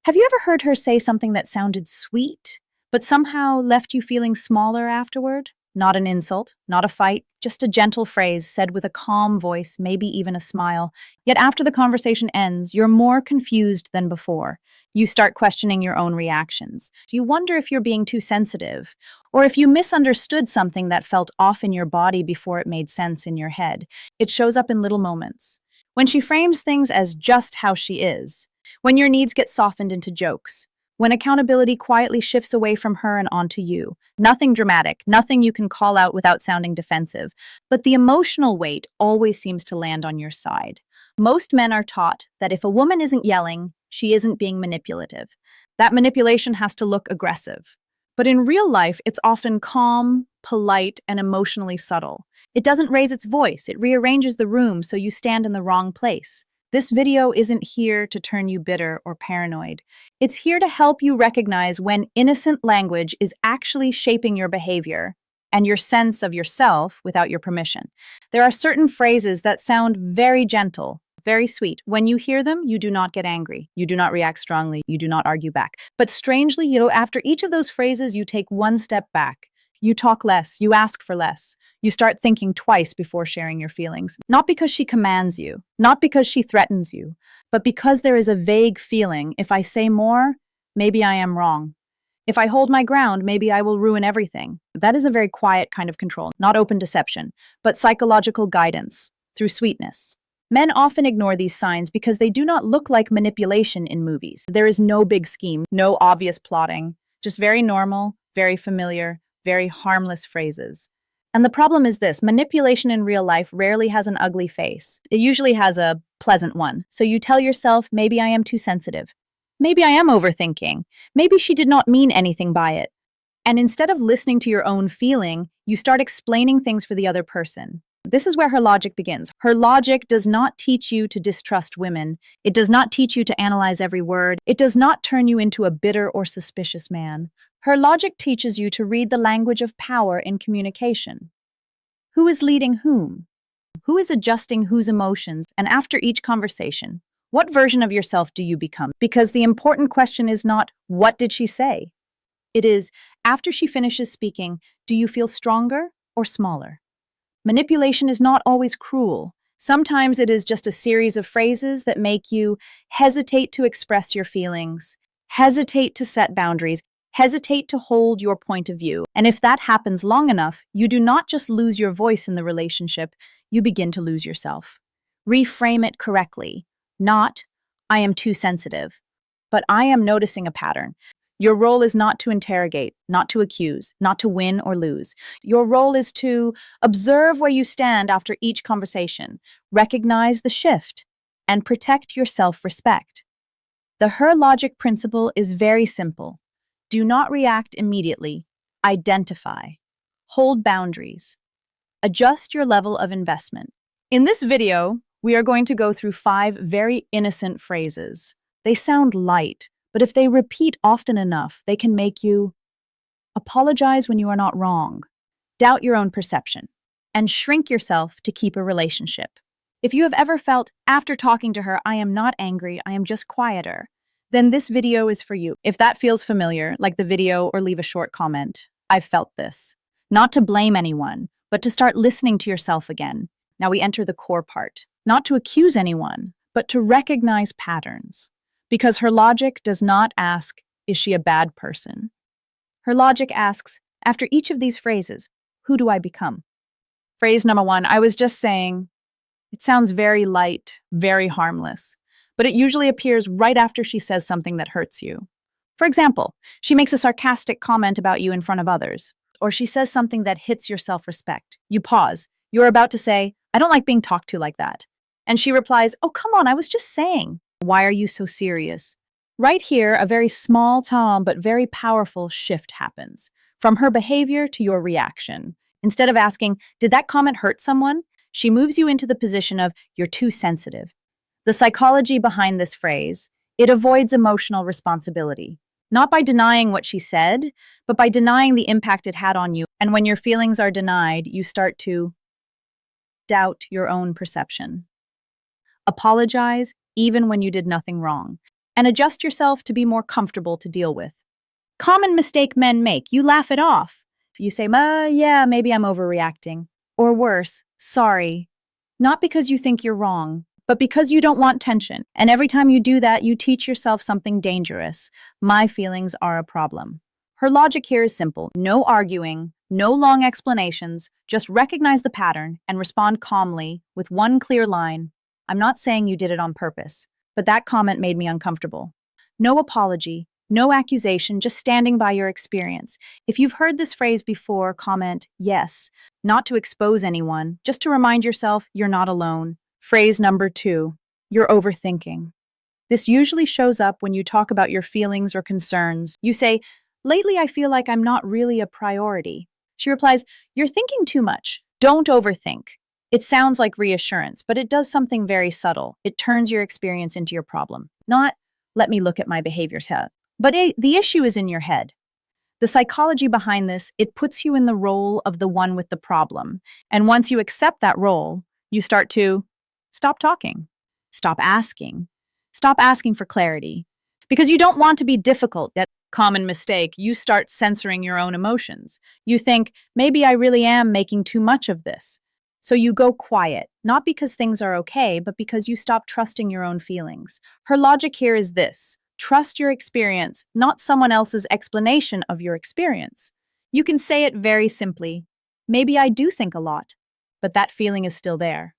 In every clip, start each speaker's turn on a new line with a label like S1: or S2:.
S1: Have you ever heard her say something that sounded sweet, but somehow left you feeling smaller afterward? Not an insult, not a fight, just a gentle phrase said with a calm voice, maybe even a smile. Yet after the conversation ends, you're more confused than before. You start questioning your own reactions. You wonder if you're being too sensitive, or if you misunderstood something that felt off in your body before it made sense in your head. It shows up in little moments. When she frames things as just how she is, when your needs get softened into jokes, when accountability quietly shifts away from her and onto you. Nothing dramatic, nothing you can call out without sounding defensive, but the emotional weight always seems to land on your side. Most men are taught that if a woman isn't yelling, she isn't being manipulative. That manipulation has to look aggressive. But in real life, it's often calm, polite, and emotionally subtle. It doesn't raise its voice, it rearranges the room so you stand in the wrong place. This video isn't here to turn you bitter or paranoid. It's here to help you recognize when innocent language is actually shaping your behavior and your sense of yourself without your permission. There are certain phrases that sound very gentle, very sweet. When you hear them, you do not get angry. You do not react strongly. You do not argue back. But strangely, after each of those phrases, you take one step back. You talk less. You ask for less. You start thinking twice before sharing your feelings. Not because she commands you, not because she threatens you, but because there is a vague feeling, if I say more, maybe I am wrong. If I hold my ground, maybe I will ruin everything. That is a very quiet kind of control, not open deception, but psychological guidance through sweetness. Men often ignore these signs because they do not look like manipulation in movies. There is no big scheme, no obvious plotting, just very normal, very familiar, very harmless phrases. And the problem is this: manipulation in real life rarely has an ugly face. It usually has a pleasant one. So you tell yourself, maybe I am too sensitive. Maybe I am overthinking. Maybe she did not mean anything by it. And instead of listening to your own feeling, you start explaining things for the other person. This is where her logic begins. Her logic does not teach you to distrust women. It does not teach you to analyze every word. It does not turn you into a bitter or suspicious man. Her logic teaches you to read the language of power in communication. Who is leading whom? Who is adjusting whose emotions? And after each conversation, what version of yourself do you become? Because the important question is not, what did she say? It is, after she finishes speaking, do you feel stronger or smaller? Manipulation is not always cruel. Sometimes it is just a series of phrases that make you hesitate to express your feelings, hesitate to set boundaries, hesitate to hold your point of view. And if that happens long enough, you do not just lose your voice in the relationship, you begin to lose yourself. Reframe it correctly. Not, I am too sensitive, but I am noticing a pattern. Your role is not to interrogate, not to accuse, not to win or lose. Your role is to observe where you stand after each conversation, recognize the shift, and protect your self-respect. The her logic principle is very simple. Do not react immediately. Identify. Hold boundaries. Adjust your level of investment. In this video, we are going to go through 5 very innocent phrases. They sound light, but if they repeat often enough, they can make you apologize when you are not wrong, doubt your own perception, and shrink yourself to keep a relationship. If you have ever felt, after talking to her, I am not angry, I am just quieter, then this video is for you. If that feels familiar, like the video or leave a short comment. I've felt this. Not to blame anyone, but to start listening to yourself again. Now we enter the core part. Not to accuse anyone, but to recognize patterns. Because her logic does not ask, is she a bad person? Her logic asks, after each of these phrases, who do I become? Phrase number 1, I was just saying. It sounds very light, very harmless, but it usually appears right after she says something that hurts you. For example, she makes a sarcastic comment about you in front of others, or she says something that hits your self-respect. You pause. You're about to say, I don't like being talked to like that. And she replies, oh, come on, I was just saying. Why are you so serious? Right here, a very small, but very powerful shift happens. From her behavior to your reaction. Instead of asking, did that comment hurt someone? She moves you into the position of, you're too sensitive. The psychology behind this phrase, it avoids emotional responsibility. Not by denying what she said, but by denying the impact it had on you. And when your feelings are denied, you start to doubt your own perception. Apologize even when you did nothing wrong. and adjust yourself to be more comfortable to deal with. Common mistake men make, you laugh it off. You say, yeah, maybe I'm overreacting. Or worse, sorry. Not because you think you're wrong, but because you don't want tension. And every time you do that, you teach yourself something dangerous. My feelings are a problem. Her logic here is simple. No arguing, no long explanations, just recognize the pattern and respond calmly with one clear line. I'm not saying you did it on purpose, but that comment made me uncomfortable. No apology, no accusation, just standing by your experience. If you've heard this phrase before, comment yes, not to expose anyone, just to remind yourself you're not alone. Phrase number 2, you're overthinking. This usually shows up when you talk about your feelings or concerns. You say, lately I feel like I'm not really a priority. She replies, you're thinking too much. Don't overthink. It sounds like reassurance, but it does something very subtle. It turns your experience into your problem. Not, let me look at my behaviors here. But the issue is in your head. The psychology behind this, it puts you in the role of the one with the problem. And once you accept that role, you start to stop talking, stop asking for clarity. Because you don't want to be difficult. That common mistake, you start censoring your own emotions. You think, maybe I really am making too much of this. So you go quiet, not because things are okay, but because you stop trusting your own feelings. Her logic here is this. Trust your experience, not someone else's explanation of your experience. You can say it very simply. Maybe I do think a lot, but that feeling is still there.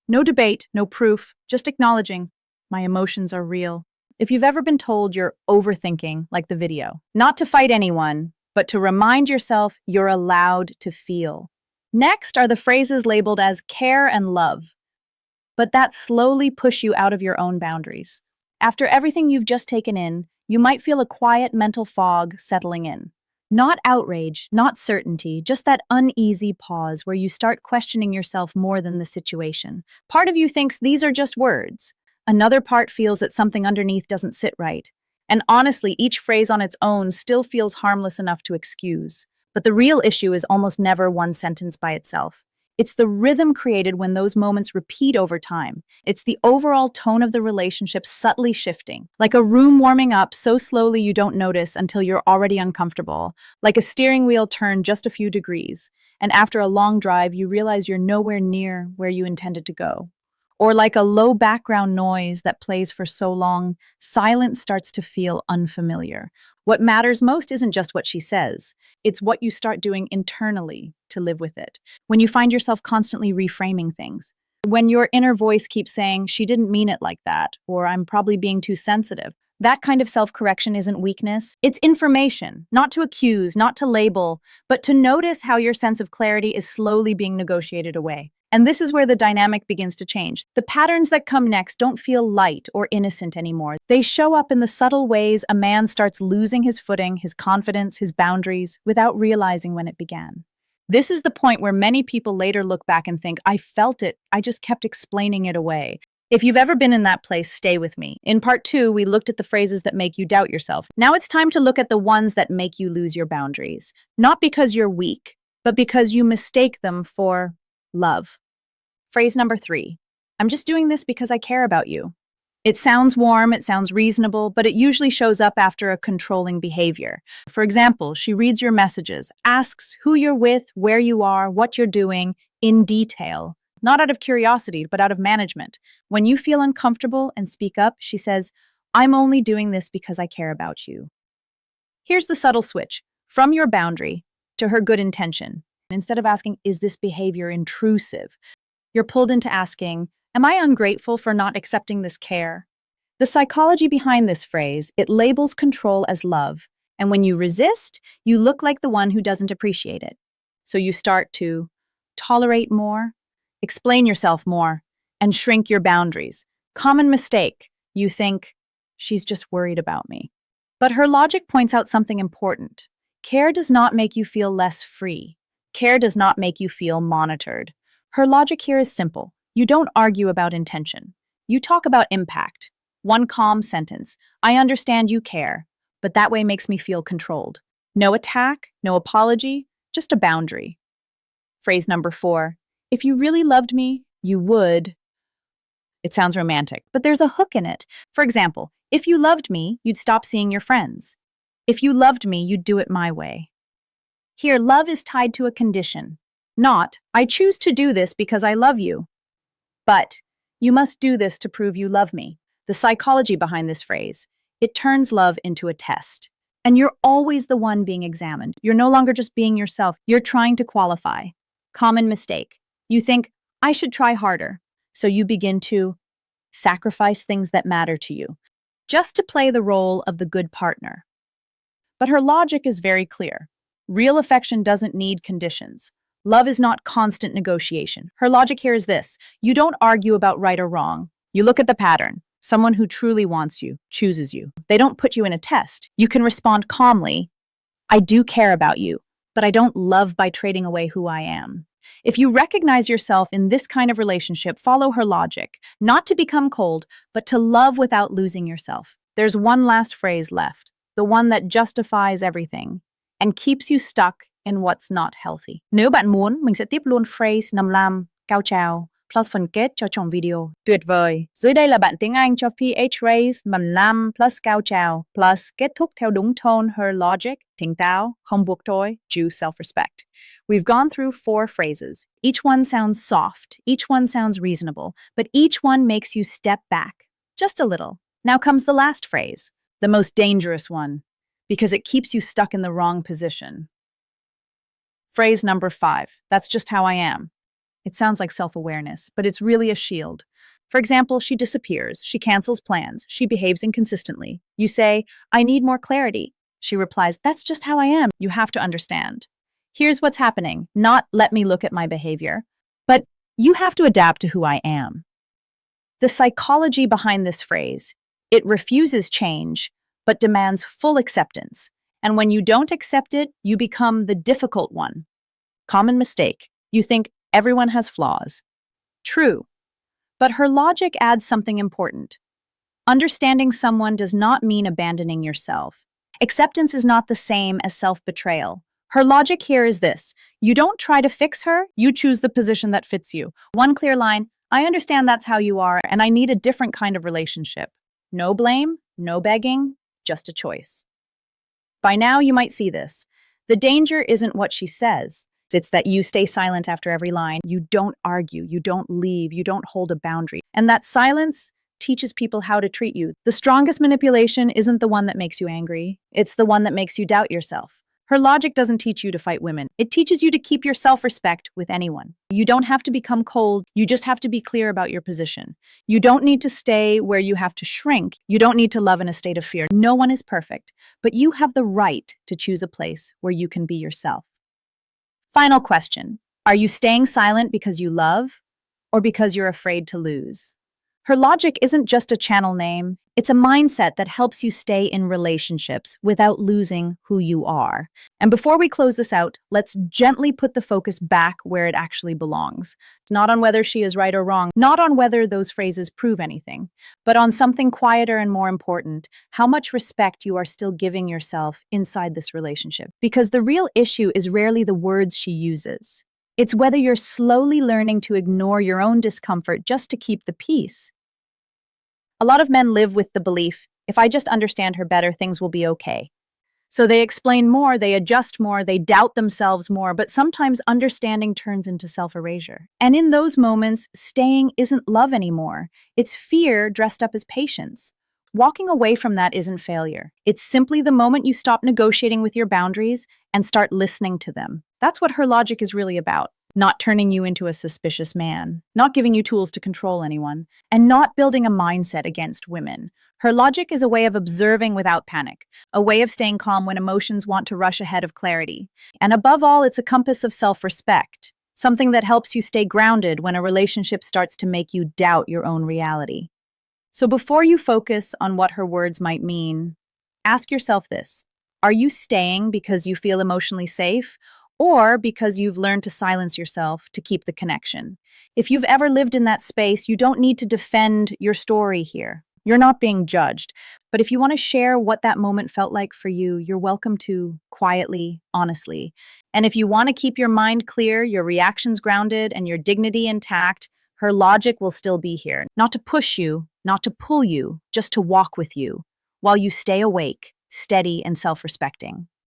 S1: No debate, no proof, just acknowledging my emotions are real. If you've ever been told you're overthinking, like the video, not to fight anyone, but to remind yourself you're allowed to feel. Next are the phrases labeled as care and love, but that slowly push you out of your own boundaries. After everything you've just taken in, you might feel a quiet mental fog settling in. Not outrage, not certainty, just that uneasy pause where you start questioning yourself more than the situation. Part of you thinks these are just words. Another part feels that something underneath doesn't sit right. And honestly, each phrase on its own still feels harmless enough to excuse. But the real issue is almost never one sentence by itself. It's the rhythm created when those moments repeat over time. It's the overall tone of the relationship subtly shifting. Like a room warming up so slowly you don't notice until you're already uncomfortable. Like a steering wheel turned just a few degrees. And after a long drive, you realize you're nowhere near where you intended to go. Or like a low background noise that plays for so long, silence starts to feel unfamiliar. What matters most isn't just what she says. It's what you start doing internally to live with it. When you find yourself constantly reframing things. When your inner voice keeps saying, she didn't mean it like that, or I'm probably being too sensitive. That kind of self-correction isn't weakness. It's information, not to accuse, not to label, but to notice how your sense of clarity is slowly being negotiated away. And this is where the dynamic begins to change. The patterns that come next don't feel light or innocent anymore. They show up in the subtle ways a man starts losing his footing, his confidence, his boundaries, without realizing when it began. This is the point where many people later look back and think, I felt it, I just kept explaining it away. If you've ever been in that place, stay with me. In part 2, we looked at the phrases that make you doubt yourself. Now it's time to look at the ones that make you lose your boundaries. Not because you're weak, but because you mistake them for love. Phrase number 3, I'm just doing this because I care about you. It sounds warm, it sounds reasonable, but it usually shows up after a controlling behavior. For example, she reads your messages, asks who you're with, where you are, what you're doing, in detail. Not out of curiosity, but out of management. When you feel uncomfortable and speak up, she says, I'm only doing this because I care about you. Here's the subtle switch, from your boundary to her good intention. Instead of asking, is this behavior intrusive? You're pulled into asking, am I ungrateful for not accepting this care? The psychology behind this phrase, it labels control as love. And when you resist, you look like the one who doesn't appreciate it. So you start to tolerate more, explain yourself more, and shrink your boundaries. Common mistake. You think, she's just worried about me. But her logic points out something important. Care does not make you feel less free. Care does not make you feel monitored. Her logic here is simple. You don't argue about intention. You talk about impact. One calm sentence. I understand you care, but that way makes me feel controlled. No attack, no apology, just a boundary. Phrase number 4. If you really loved me, you would. It sounds romantic, but there's a hook in it. For example, If you loved me, you'd stop seeing your friends. If you loved me, you'd do it my way. Here, love is tied to a condition. Not, I choose to do this because I love you. But, you must do this to prove you love me. The psychology behind this phrase, it turns love into a test. And you're always the one being examined. You're no longer just being yourself. You're trying to qualify. Common mistake. You think, I should try harder. So you begin to sacrifice things that matter to you, just to play the role of the good partner. But her logic is very clear. Real affection doesn't need conditions. Love is not constant negotiation. Her logic here is this. You don't argue about right or wrong. You look at the pattern. Someone who truly wants you, chooses you. They don't put you in a test. You can respond calmly, I do care about you, but I don't love by trading away who I am. If you recognize yourself in this kind of relationship, follow her logic, not to become cold, but to love without losing yourself. There's one last phrase left, the one that justifies everything and keeps you stuck in what's not healthy. Nếu bạn muốn, mình sẽ tiếp luôn phrase 55, cao trào, plus phần kết cho trong video. Tuyệt vời! Dưới đây là bạn tiếng Anh cho PH raise 55 plus cao trào plus kết thúc theo đúng tone her logic, tỉnh táo, không buộc thôi, due self-respect. We've gone through 4 phrases. Each one sounds soft, each one sounds reasonable, but each one makes you step back, just a little. Now comes the last phrase, the most dangerous one, because it keeps you stuck in the wrong position. Phrase number 5, that's just how I am. It sounds like self-awareness, but it's really a shield. For example, she disappears, she cancels plans, she behaves inconsistently. You say, I need more clarity. She replies, that's just how I am. You have to understand. Here's what's happening. Not let me look at my behavior, but you have to adapt to who I am. The psychology behind this phrase, it refuses change, but demands full acceptance. And when you don't accept it, you become the difficult one. Common mistake. You think everyone has flaws. True. But her logic adds something important. Understanding someone does not mean abandoning yourself. Acceptance is not the same as self-betrayal. Her logic here is this. You don't try to fix her, you choose the position that fits you. One clear line, I understand that's how you are, and I need a different kind of relationship. No blame, no begging, just a choice. By now, you might see this. The danger isn't what she says. It's that you stay silent after every line. You don't argue, you don't leave, you don't hold a boundary. And that silence teaches people how to treat you. The strongest manipulation isn't the one that makes you angry. It's the one that makes you doubt yourself. Her logic doesn't teach you to fight women. It teaches you to keep your self-respect with anyone. You don't have to become cold. You just have to be clear about your position. You don't need to stay where you have to shrink. You don't need to love in a state of fear. No one is perfect, but you have the right to choose a place where you can be yourself. Final question. Are you staying silent because you love or because you're afraid to lose? Her logic isn't just a channel name. It's a mindset that helps you stay in relationships without losing who you are. And before we close this out, let's gently put the focus back where it actually belongs. Not on whether she is right or wrong, not on whether those phrases prove anything, but on something quieter and more important, how much respect you are still giving yourself inside this relationship. Because the real issue is rarely the words she uses. It's whether you're slowly learning to ignore your own discomfort just to keep the peace. A lot of men live with the belief, if I just understand her better, things will be okay. So they explain more, they adjust more, they doubt themselves more, but sometimes understanding turns into self-erasure. And in those moments, staying isn't love anymore. It's fear dressed up as patience. Walking away from that isn't failure. It's simply the moment you stop negotiating with your boundaries and start listening to them. That's what her logic is really about. Not turning you into a suspicious man, not giving you tools to control anyone, and not building a mindset against women. Her logic is a way of observing without panic, a way of staying calm when emotions want to rush ahead of clarity. And above all, it's a compass of self-respect, something that helps you stay grounded when a relationship starts to make you doubt your own reality. So before you focus on what her words might mean, ask yourself this. Are you staying because you feel emotionally safe, or because you've learned to silence yourself to keep the connection? If you've ever lived in that space, you don't need to defend your story here. You're not being judged. But if you want to share what that moment felt like for you, you're welcome to, quietly, honestly. And if you want to keep your mind clear, your reactions grounded, and your dignity intact, her logic will still be here. Not to push you, not to pull you, just to walk with you, while you stay awake, steady, and self respecting.